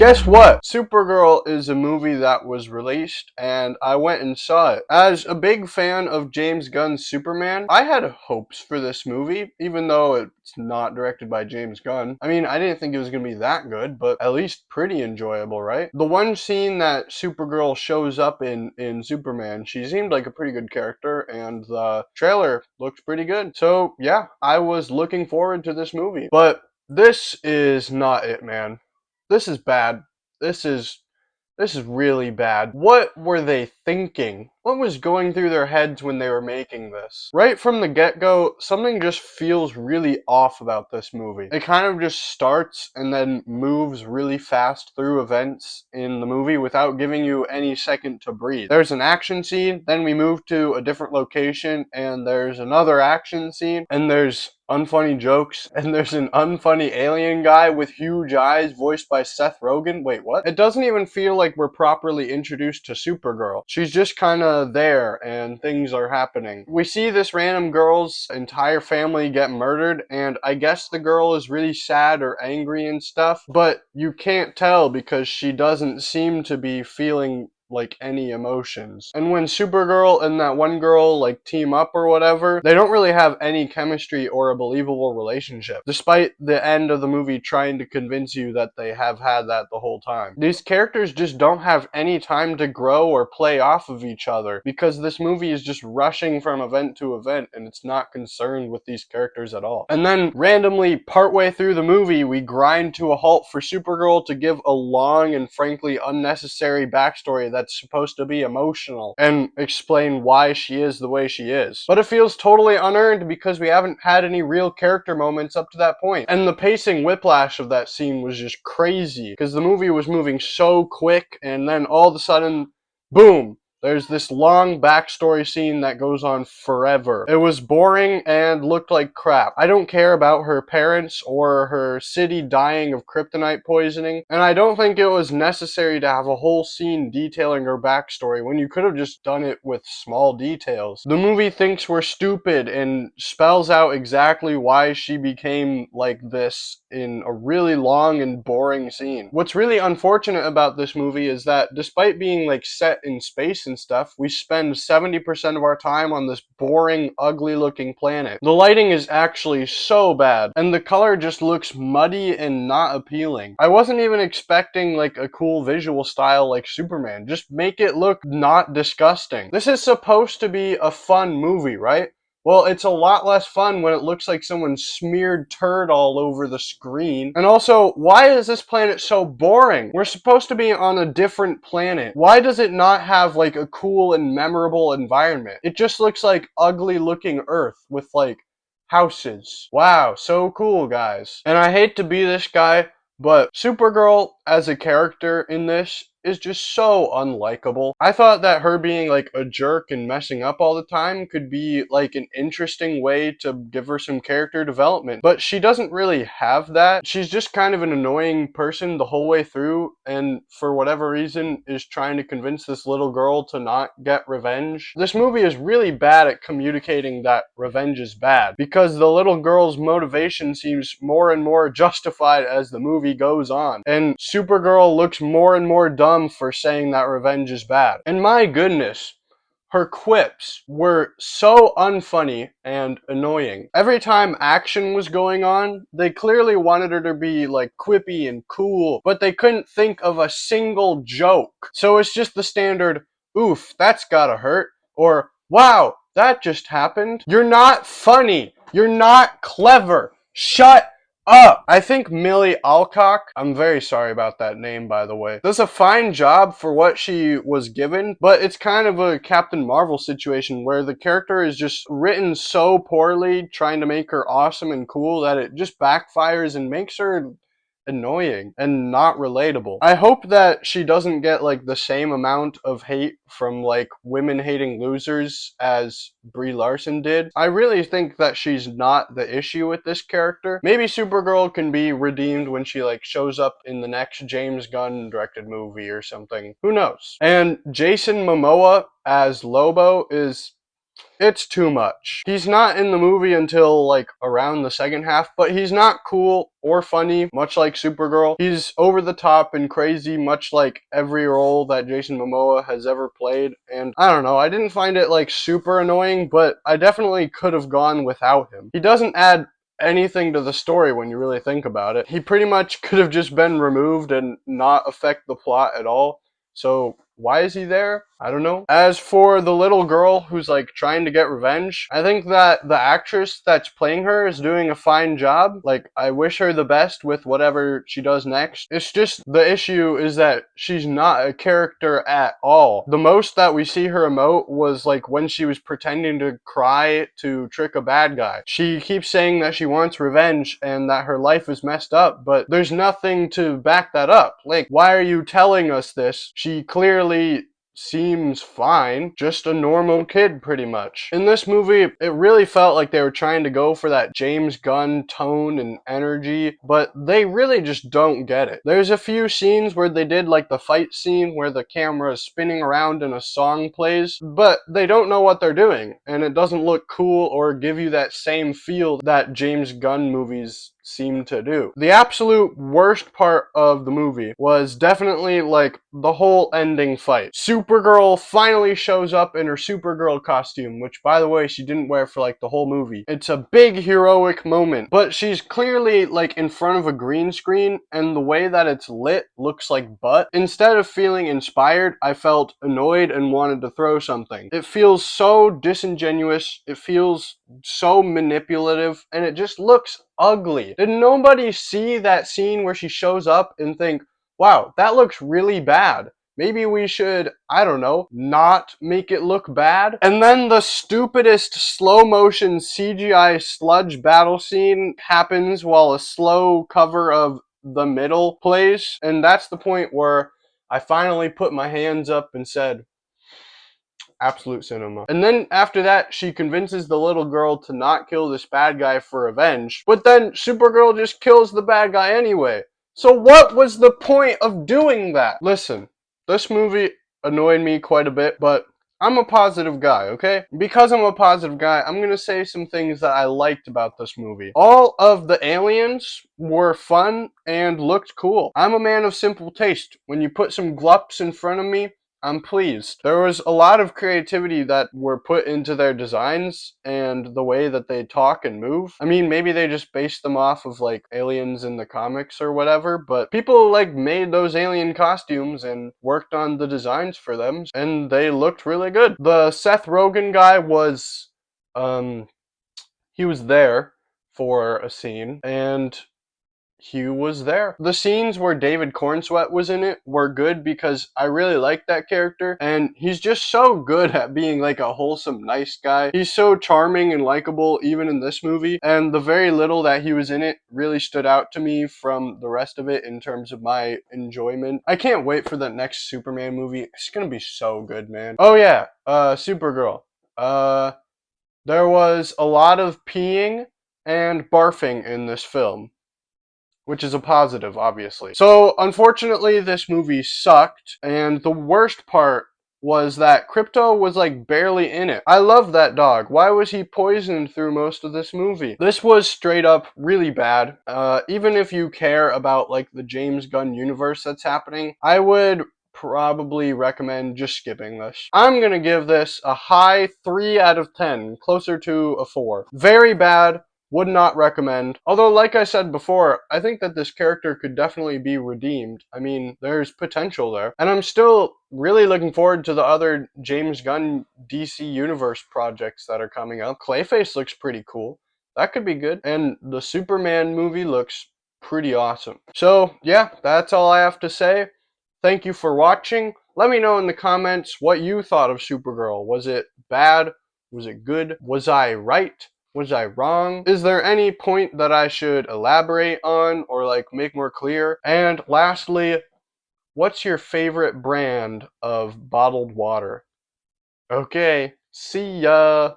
Guess what? Supergirl is a movie that was released and I went and saw it. As a big fan of James Gunn's Superman, I had hopes for this movie, even though it's not directed by James Gunn. I mean, I didn't think it was going to be that good, but at least pretty enjoyable, right? The one scene that Supergirl shows up in Superman, she seemed like a pretty good character and the trailer looked pretty good. So yeah, I was looking forward to this movie. But this is not it, man. This is bad. This is this is really bad. What were they thinking? What was going through their heads when they were making this? Right from the get-go, something just feels really off about this movie. It kind of just starts and then moves really fast through events in the movie without giving you any second to breathe. There's an action scene, then we move to a different location, and there's another action scene, and there's unfunny jokes, and there's an unfunny alien guy with huge eyes voiced by Seth Rogen. Wait, what? It doesn't even feel like we're properly introduced to Supergirl. She's just kind of there and things are happening. We see this random girl's entire family get murdered, and I guess the girl is really sad or angry and stuff, but you can't tell because she doesn't seem to be feeling like any emotions. And when Supergirl and that one girl like team up or whatever, they don't really have any chemistry or a believable relationship, despite the end of the movie trying to convince you that they have had that the whole time. These characters just don't have any time to grow or play off of each other because this movie is just rushing from event to event and it's not concerned with these characters at all. And then randomly partway through the movie, we grind to a halt for Supergirl to give a long and frankly unnecessary backstory that's supposed to be emotional and explain why she is the way she is. But it feels totally unearned because we haven't had any real character moments up to that point. And the pacing whiplash of that scene was just crazy because the movie was moving so quick and then all of a sudden, boom, there's this long backstory scene that goes on forever. It was boring and looked like crap. I don't care about her parents or her city dying of kryptonite poisoning, and I don't think it was necessary to have a whole scene detailing her backstory when you could have just done it with small details. The movie thinks we're stupid and spells out exactly why she became like this in a really long and boring scene. What's really unfortunate about this movie is that despite being like set in space and stuff, we spend 70% of our time on this boring, ugly looking planet. The lighting is actually so bad, and the color just looks muddy and not appealing. I wasn't even expecting like a cool visual style like Superman. Just make it look not disgusting. This is supposed to be a fun movie, right? Well, it's a lot less fun when it looks like someone smeared turd all over the screen. And also, why is this planet so boring? We're supposed to be on a different planet. Why does it not have like a cool and memorable environment? It just looks like ugly looking Earth with like houses. Wow, so cool, guys. And I hate to be this guy, but Supergirl as a character in this is just so unlikable. I thought that her being like a jerk and messing up all the time could be like an interesting way to give her some character development, but she doesn't really have that. She's just kind of an annoying person the whole way through, and for whatever reason is trying to convince this little girl to not get revenge. This movie is really bad at communicating that revenge is bad because the little girl's motivation seems more and more justified as the movie goes on, and Supergirl looks more and more dumb for saying that revenge is bad. And my goodness, her quips were so unfunny and annoying. Every time action was going on, they clearly wanted her to be like quippy and cool, but they couldn't think of a single joke. So it's just the standard, oof, that's gotta hurt, or wow, that just happened. You're not funny. You're not clever. Shut up! I think Millie Alcock, I'm very sorry about that name by the way, does a fine job for what she was given, but it's kind of a Captain Marvel situation where the character is just written so poorly trying to make her awesome and cool that it just backfires and makes her annoying and not relatable. I hope that she doesn't get like the same amount of hate from like women hating losers as Brie Larson did. I really think that she's not the issue with this character. Maybe Supergirl can be redeemed when she like shows up in the next James Gunn directed movie or something. Who knows? And Jason Momoa as Lobo is It's too much. He's not in the movie until like around the second half, but he's not cool or funny, much like Supergirl. He's over the top and crazy, much like every role that Jason Momoa has ever played. And I don't know, I didn't find it like super annoying, but I definitely could have gone without him. He doesn't add anything to the story when you really think about it. He pretty much could have just been removed and not affect the plot at all. So why is he there? I don't know. As for the little girl who's like trying to get revenge, I think that the actress that's playing her is doing a fine job. Like, I wish her the best with whatever she does next. It's just the issue is that she's not a character at all. The most that we see her emote was like when she was pretending to cry to trick a bad guy. She keeps saying that she wants revenge and that her life is messed up, but there's nothing to back that up. Like, why are you telling us this? She clearly seems fine, just a normal kid pretty much. In this movie, it really felt like they were trying to go for that James Gunn tone and energy, but they really just don't get it. There's a few scenes where they did like the fight scene where the camera is spinning around and a song plays, but they don't know what they're doing, and it doesn't look cool or give you that same feel that James Gunn movies seem to do. The absolute worst part of the movie was definitely like the whole ending fight. Supergirl finally shows up in her Supergirl costume, which by the way she didn't wear for like the whole movie. It's a big heroic moment, but she's clearly like in front of a green screen and the way that it's lit looks like butt. Instead of feeling inspired, I felt annoyed and wanted to throw something. It feels so disingenuous, it feels so manipulative, and it just looks ugly. Did nobody see that scene where she shows up and think, wow, that looks really bad? Maybe we should, I don't know, not make it look bad? And then the stupidest slow motion CGI sludge battle scene happens while a slow cover of The Middle plays. And that's the point where I finally put my hands up and said, absolute cinema. And then after that, she convinces the little girl to not kill this bad guy for revenge. But then Supergirl just kills the bad guy anyway. So what was the point of doing that? Listen, this movie annoyed me quite a bit, but I'm a positive guy, okay? Because I'm a positive guy, I'm gonna say some things that I liked about this movie. All of the aliens were fun and looked cool. I'm a man of simple taste. When you put some glups in front of me, I'm pleased. There was a lot of creativity that were put into their designs and the way that they talk and move. I mean, maybe they just based them off of like aliens in the comics or whatever, but people like made those alien costumes and worked on the designs for them, and they looked really good. The Seth Rogen guy was, he was there for a scene, and he was there. The scenes where David Cornsweet was in it were good because I really liked that character, and he's just so good at being like a wholesome, nice guy. He's so charming and likable even in this movie, and the very little that he was in it really stood out to me from the rest of it in terms of my enjoyment. I can't wait for the next Superman movie. It's gonna be so good, man. Oh yeah, Supergirl. There was a lot of peeing and barfing in this film, which is a positive, obviously. So, unfortunately, this movie sucked, and the worst part was that Crypto was like barely in it. I love that dog. Why was he poisoned through most of this movie? This was straight up really bad. Even if you care about like the James Gunn universe that's happening, I would probably recommend just skipping this. I'm gonna give this a high 3 out of 10, closer to a 4. Very bad. Would not recommend. Although, like I said before, I think that this character could definitely be redeemed. I mean, there's potential there. And I'm still really looking forward to the other James Gunn DC Universe projects that are coming up. Clayface looks pretty cool. That could be good. And the Superman movie looks pretty awesome. So, yeah, that's all I have to say. Thank you for watching. Let me know in the comments what you thought of Supergirl. Was it bad? Was it good? Was I right? Was I wrong? Is there any point that I should elaborate on or like make more clear? And lastly, what's your favorite brand of bottled water? Okay, see ya!